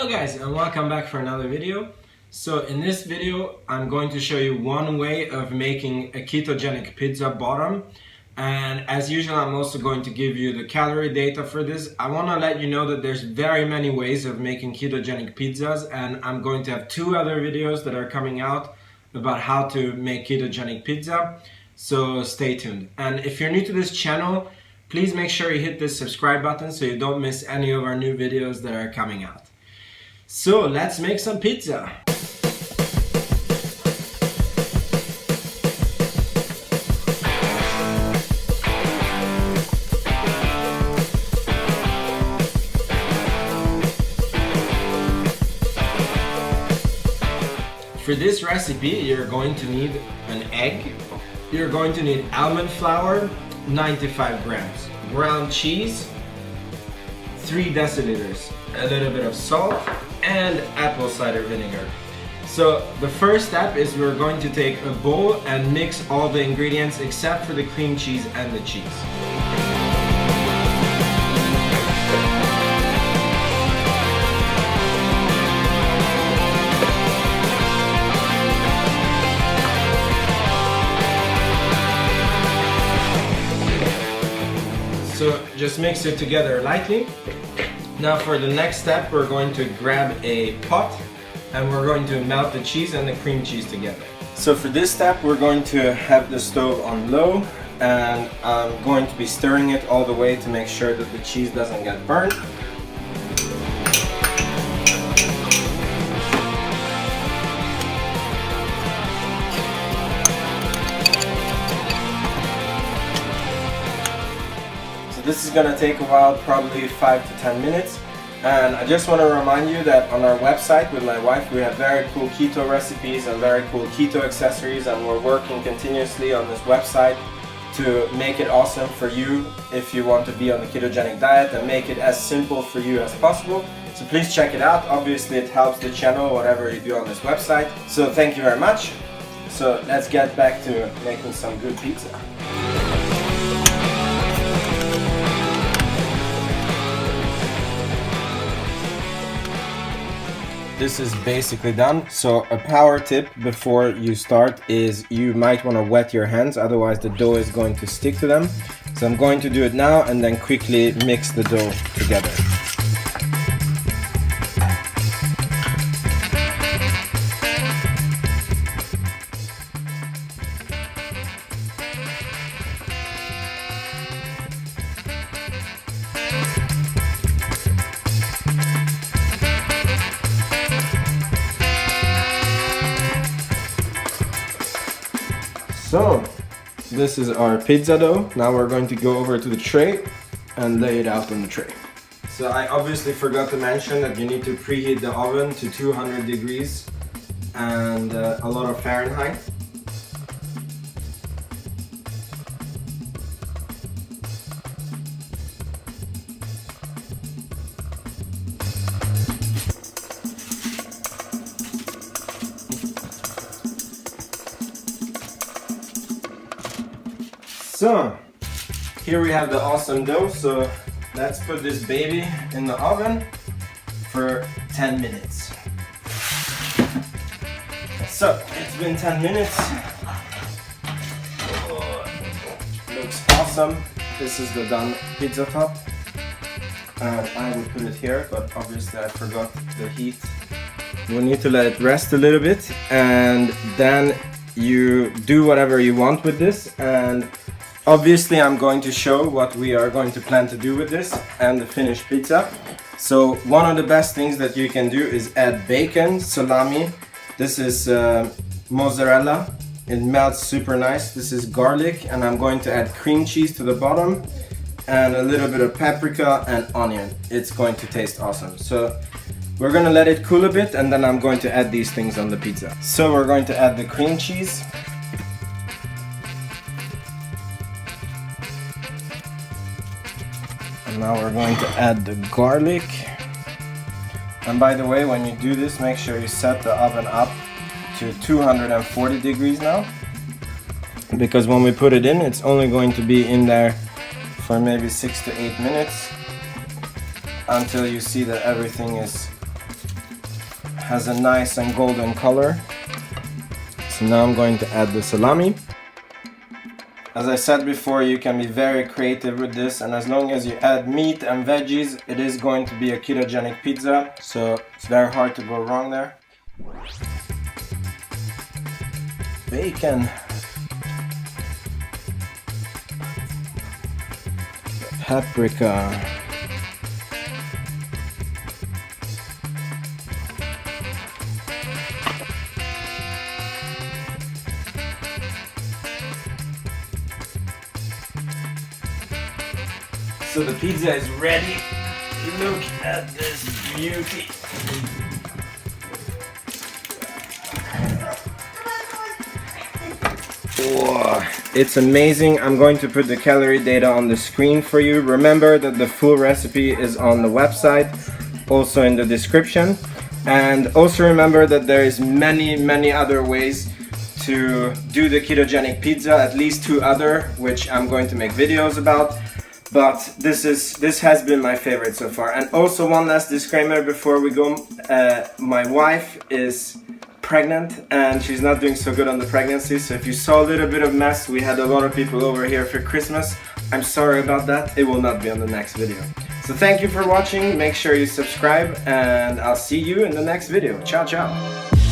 Hello guys, and welcome back for another video. So in this video I'm going to show you one way of making a ketogenic pizza bottom, and as usual I'm also going to give you the calorie data for this. I want to let you know that there's very many ways of making ketogenic pizzas, and I'm going to have two other videos that are coming out about how to make ketogenic pizza, so stay tuned. And if you're new to this channel, please make sure you hit this subscribe button so you don't miss any of our new videos that are coming out. So let's make some pizza. For this recipe, you're going to need an egg, you're going to need almond flour, 95 grams, ground cheese, 3 deciliters, a little bit of salt, and apple cider vinegar. So the first step is we're going to take a bowl and mix all the ingredients except for the cream cheese and the cheese. So just mix it together lightly. Now for the next step, we're going to grab a pot and we're going to melt the cheese and the cream cheese together. So for this step, we're going to have the stove on low, and I'm going to be stirring it all the way to make sure that the cheese doesn't get burnt. This is gonna take a while, probably 5 to 10 minutes. And I just want to remind you that on our website with my wife, we have very cool keto recipes and very cool keto accessories, and we're working continuously on this website to make it awesome for you if you want to be on the ketogenic diet and make it as simple for you as possible. So please check it out. Obviously it helps the channel, whatever you do on this website. So thank you very much. So let's get back to making some good pizza. This is basically done. So a power tip before you start is you might want to wet your hands, otherwise the dough is going to stick to them. So I'm going to do it now and then quickly mix the dough together. So, this is our pizza dough. Now we're going to go over to the tray and lay it out on the tray. So I obviously forgot to mention that you need to preheat the oven to 200 degrees and a lot of Fahrenheit. So, here we have the awesome dough, so let's put this baby in the oven for 10 minutes. So, it's been 10 minutes. Looks awesome. This is the done pizza top. And I will put it here, but obviously I forgot the heat. We need to let it rest a little bit, and then you do whatever you want with this. And obviously I'm going to show what we are going to plan to do with this and the finished pizza. So one of the best things that you can do is add bacon, salami. This is mozzarella. It melts super nice. This is garlic, and I'm going to add cream cheese to the bottom and a little bit of paprika and onion. It's going to taste awesome. So we're going to let it cool a bit, and then I'm going to add these things on the pizza. So we're going to add the cream cheese. Now we're going to add the garlic. And by the way, when you do this, make sure you set the oven up to 240 degrees now, because when we put it in, it's only going to be in there for maybe 6 to 8 minutes until you see that everything is has a nice and golden color. So now I'm going to add the salami. As I said before, you can be very creative with this, and as long as you add meat and veggies, it is going to be a ketogenic pizza, so it's very hard to go wrong there. Bacon. Paprika. So the pizza is ready. Look at this beauty. Oh, it's amazing. I'm going to put the calorie data on the screen for you. Remember that the full recipe is on the website, also in the description. And also remember that there is many other ways to do the ketogenic pizza, at least 2 other, which I'm going to make videos about. But this has been my favorite so far. And also one last disclaimer before we go. My wife is pregnant and she's not doing so good on the pregnancy. So if you saw a little bit of mess, we had a lot of people over here for Christmas. I'm sorry about that. It will not be on the next video. So thank you for watching. Make sure you subscribe and I'll see you in the next video. Ciao, ciao.